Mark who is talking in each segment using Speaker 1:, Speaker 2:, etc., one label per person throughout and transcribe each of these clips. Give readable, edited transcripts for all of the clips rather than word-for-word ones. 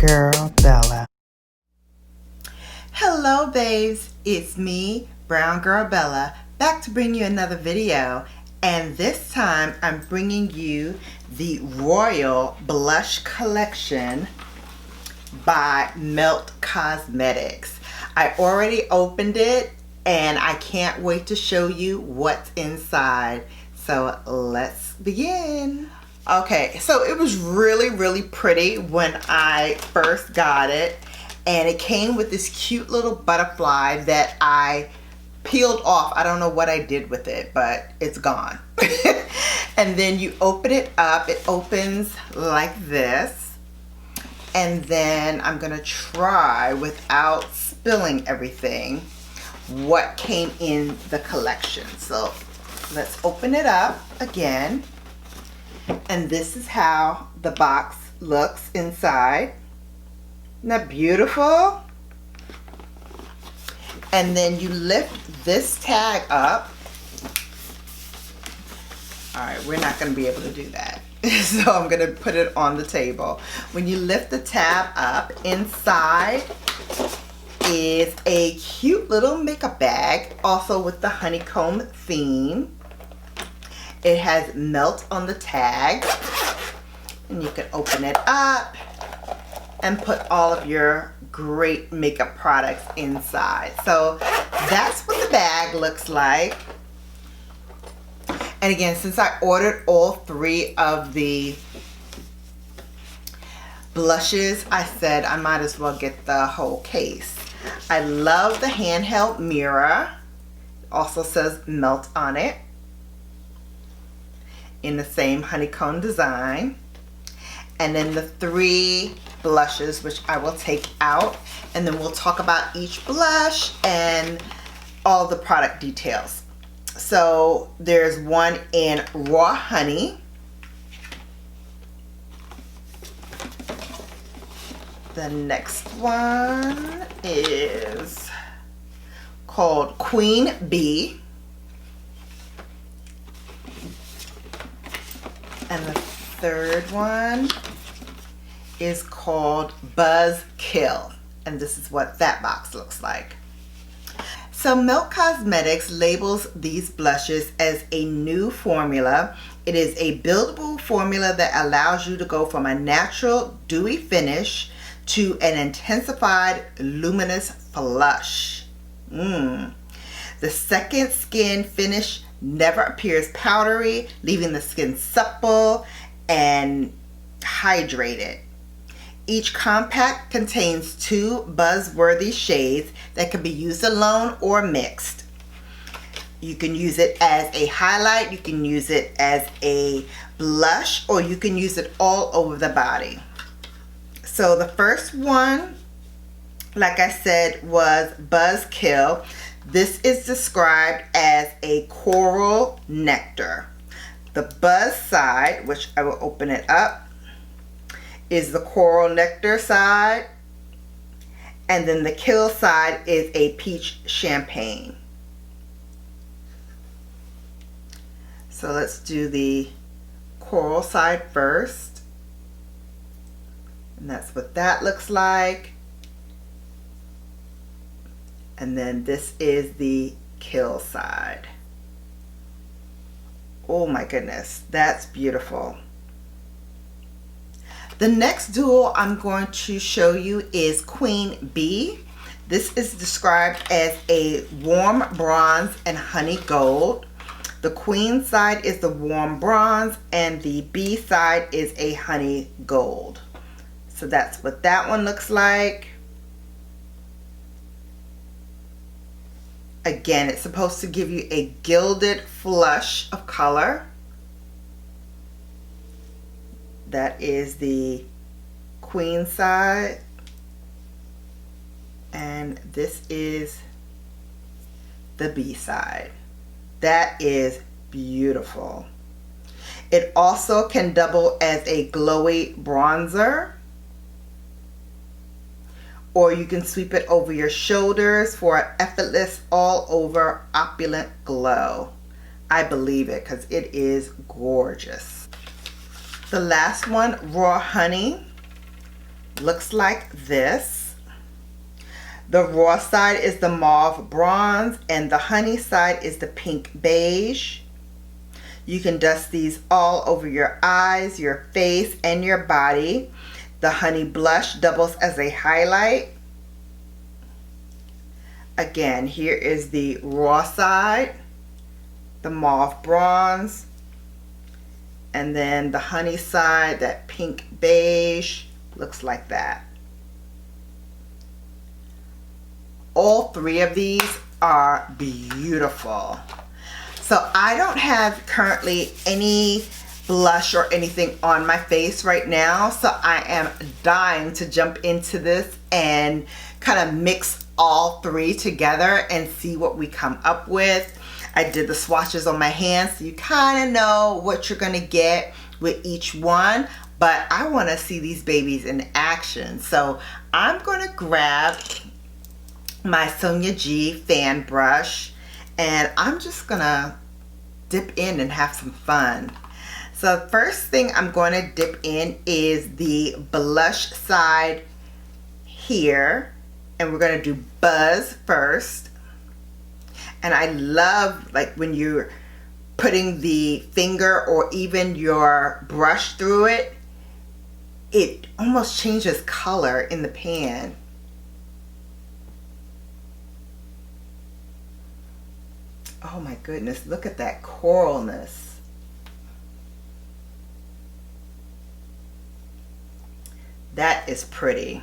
Speaker 1: Girl Bella.
Speaker 2: Hello babes, it's me, Brown Girl Bella, back to bring you another video, and this time I'm bringing you the Royal Blush Collection by Melt Cosmetics. I already opened it and I can't wait to show you what's inside. So let's begin. Okay, so it was really pretty when I first got it, and it came with this cute little butterfly that I peeled off. I don't know what I did with it, but it's gone. And then you open it up, it opens like this, and then I'm gonna try, without spilling everything, what came in the collection. So let's open it up again. And this is how the box looks inside. Isn't that beautiful? And then you lift this tag up. Alright, we're not going to be able to do that. So I'm going to put it on the table. When you lift the tab up, inside is a cute little makeup bag, also with the honeycomb theme. It has melt on the tag, and you can open it up and put all of your great makeup products inside. So that's what the bag looks like. And again, since I ordered all three of the blushes, I said I might as well get the whole case. I love the handheld mirror. It also says melt on it, in the same honeycomb design. And then the three blushes, which I will take out, and then we'll talk about each blush and all the product details. So there's one in Raw Honey. The next one is called Queen Bee. And the third one is called Buzzkill. And this is what that box looks like. So Melt Cosmetics labels these blushes as a new formula. It is a buildable formula that allows you to go from a natural dewy finish to an intensified luminous flush. The second skin finish never appears powdery, leaving the skin supple and hydrated. Each compact contains two buzzworthy shades that can be used alone or mixed. You can use it as a highlight, you can use it as a blush, or you can use it all over the body. So the first one, like I said, was Buzzkill. This is described as a coral nectar. The buzz side, which I will open it up, is the coral nectar side. And then the kill side is a peach champagne. So let's do the coral side first. And that's what that looks like. And then this is the kill side. Oh my goodness, that's beautiful. The next duo I'm going to show you is Queen Bee. This is described as a warm bronze and honey gold. The queen side is the warm bronze and the bee side is a honey gold. So that's what that one looks like. Again, it's supposed to give you a gilded flush of color. That is the queen side. And this is the bee side. That is beautiful. It also can double as a glowy bronzer, or you can sweep it over your shoulders for an effortless all over opulent glow. I believe it because it is gorgeous. The last one, Raw Honey. looks like this. The raw side is the mauve bronze and the honey side is the pink beige. You can dust these all over your eyes, your face, and your body. The honey blush doubles as a highlight. Again, here is the raw side, the mauve bronze, and then the honey side, that pink beige, looks like that. All three of these are beautiful. So I don't have currently any blush or anything on my face right now, so I am dying to jump into this and kind of mix all three together and see what we come up with. I did the swatches on my hands, so you kind of know what you're gonna get with each one, but I want to see these babies in action. So I'm gonna grab my Sonia G fan brush and I'm just gonna dip in and have some fun. So the first thing I'm going to dip in is the blush side here, and we're going to do Buzz first. And I love like when you're putting the finger or even your brush through it, it almost changes color in the pan. Oh my goodness, look at that coralness. That is pretty.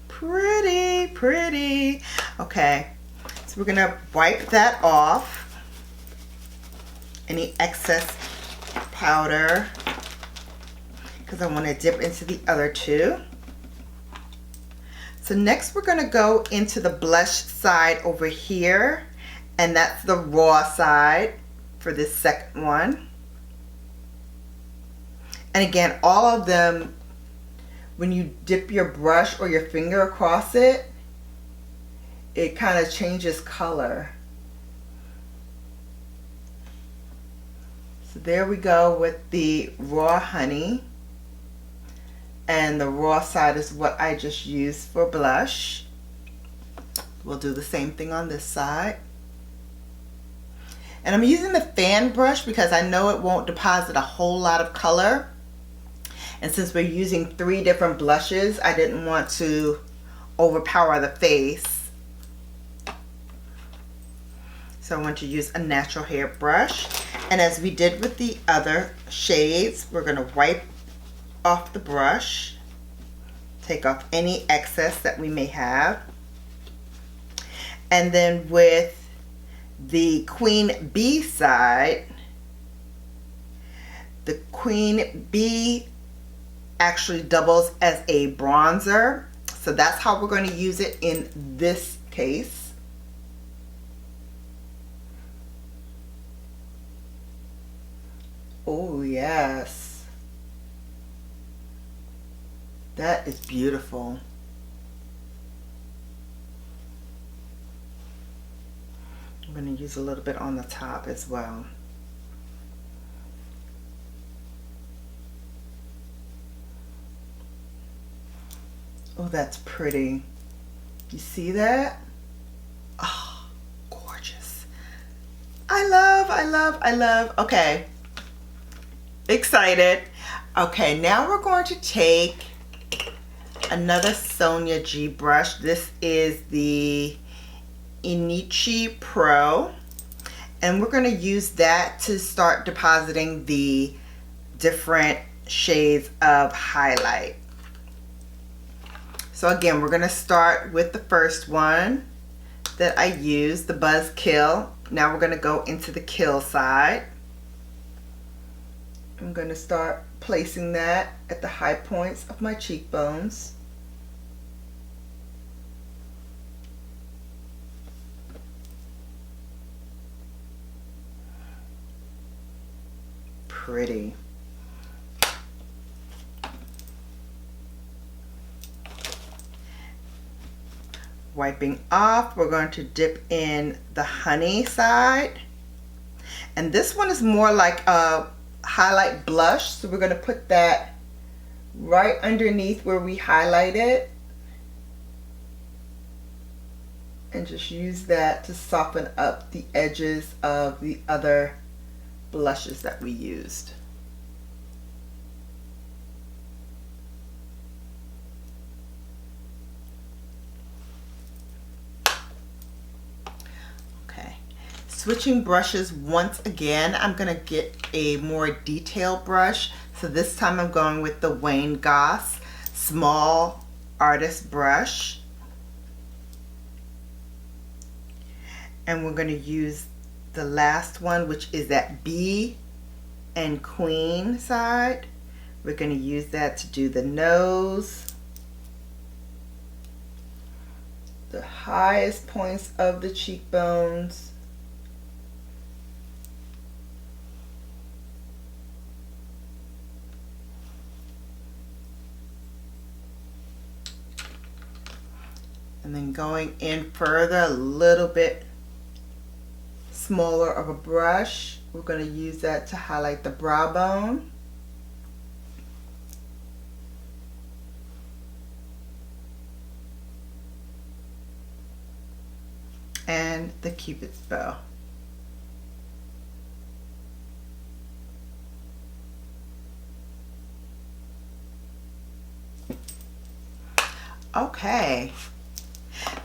Speaker 2: Pretty, pretty. Okay, so we're gonna wipe that off. Any excess powder, because I want to dip into the other two. So next we're gonna go into the blush side over here, and that's the raw side for this second one. And again, all of them, when you dip your brush or your finger across it, it kind of changes color. So there we go with the raw honey. And the raw side is what I just used for blush. We'll do the same thing on this side. And I'm using the fan brush because I know it won't deposit a whole lot of color. And since we're using 3 different blushes, I didn't want to overpower the face. So I want to use a natural hair brush. And as we did with the other shades, we're going to wipe off the brush, take off any excess that we may have. And then with the Queen Bee side, the Queen Bee actually doubles as a bronzer, so that's how we're going to use it in this case. Oh yes, that is beautiful. I'm going to use a little bit on the top as well. Oh, that's pretty. You see that? Oh, gorgeous. I love. Okay. Excited. Okay, now we're going to take another Sonia G brush. This is the Inichi Pro, and we're going to use that to start depositing the different shades of highlight. So again, we're going to start with the first one that I used, the Buzzkill. Now we're going to go into the Kill side. I'm going to start placing that at the high points of my cheekbones. Pretty. Wiping off, we're going to dip in the honey side, And this one is more like a highlight blush. So we're going to put that right underneath where we highlighted. And just use that to soften up the edges of the other blushes that we used. Switching brushes once again, I'm going to get a more detailed brush. So this time I'm going with the Wayne Goss Small Artist Brush. And we're going to use the last one, which is that B and Queen side. We're going to use that to do the nose, the highest points of the cheekbones, and then going in further, a little bit smaller of a brush. We're going to use that to highlight the brow bone. And the Cupid's bow. Okay.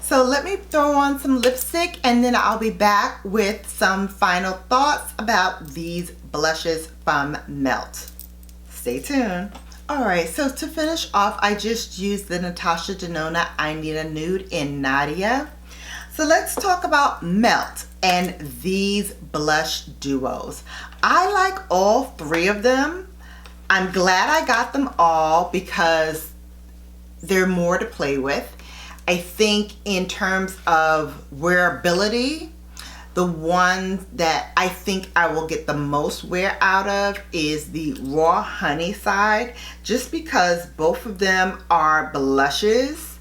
Speaker 2: So let me throw on some lipstick and then I'll be back with some final thoughts about these blushes from Melt. Stay tuned. Alright, so to finish off, I just used the Natasha Denona I Need a Nude in Nadia. So let's talk about Melt and these blush duos. I like all three of them. I'm glad I got them all because they're more to play with. I think in terms of wearability, the one that I think I will get the most wear out of is the Raw Honey side, just because both of them are blushes,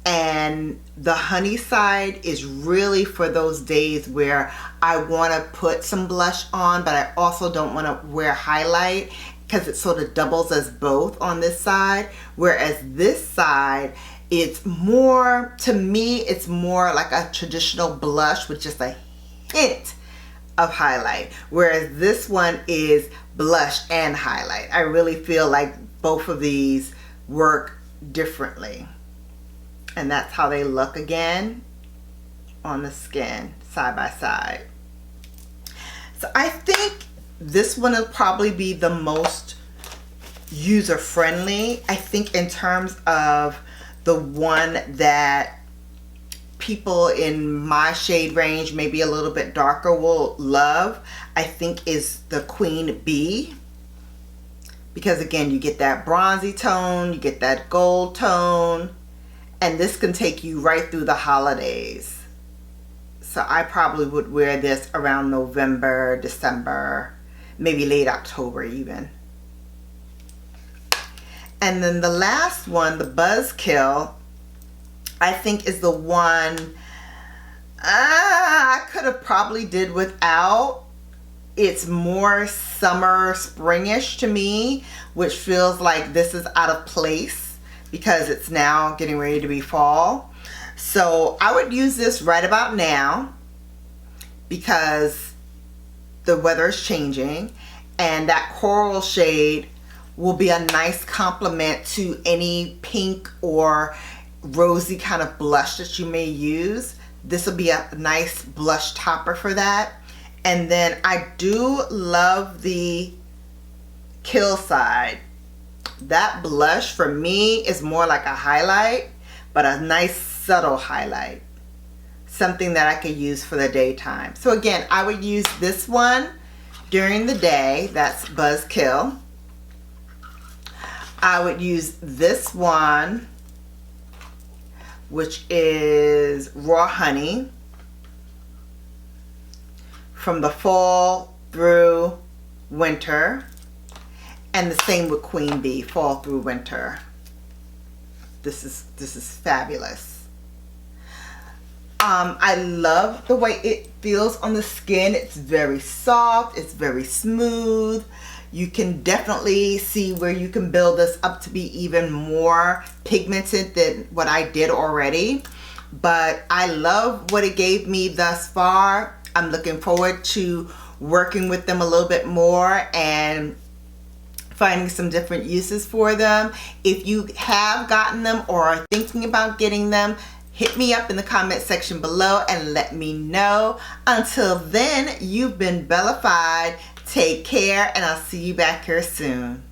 Speaker 2: and the honey side is really for those days where I want to put some blush on, but I also don't want to wear highlight because it sort of doubles as both on this side, whereas this side, it's more, to me, it's more like a traditional blush with just a hint of highlight, whereas this one is blush and highlight. I really feel like both of these work differently. And that's how they look again on the skin, side by side. So I think this one will probably be the most user-friendly. I think in terms of the one that people in my shade range, maybe a little bit darker, will love, I think is the Queen Bee. Because again, you get that bronzy tone, you get that gold tone, and this can take you right through the holidays. So I probably would wear this around November, December, maybe late October even. And then the last one, the Buzzkill, I think is the one I could have probably did without. It's more summer, springish to me, which feels like this is out of place because it's now getting ready to be fall. So I would use this right about now because the weather is changing, and that coral shade will be a nice complement to any pink or rosy kind of blush that you may use. This will be a nice blush topper for that. And then I do love the Kill side. That blush for me is more like a highlight, but a nice subtle highlight. Something that I could use for the daytime. So again, I would use this one during the day. That's Buzzkill. I would use this one, which is Raw Honey, from the fall through winter, and the same with Queen Bee, fall through winter. This is fabulous. I love the way it feels on the skin. It's very soft, it's very smooth. You can definitely see where you can build this up to be even more pigmented than what I did already. But I love what it gave me thus far. I'm looking forward to working with them a little bit more and finding some different uses for them. If you have gotten them or are thinking about getting them, hit me up in the comment section below and let me know. Until then, you've been Bellafied. Take care, and I'll see you back here soon.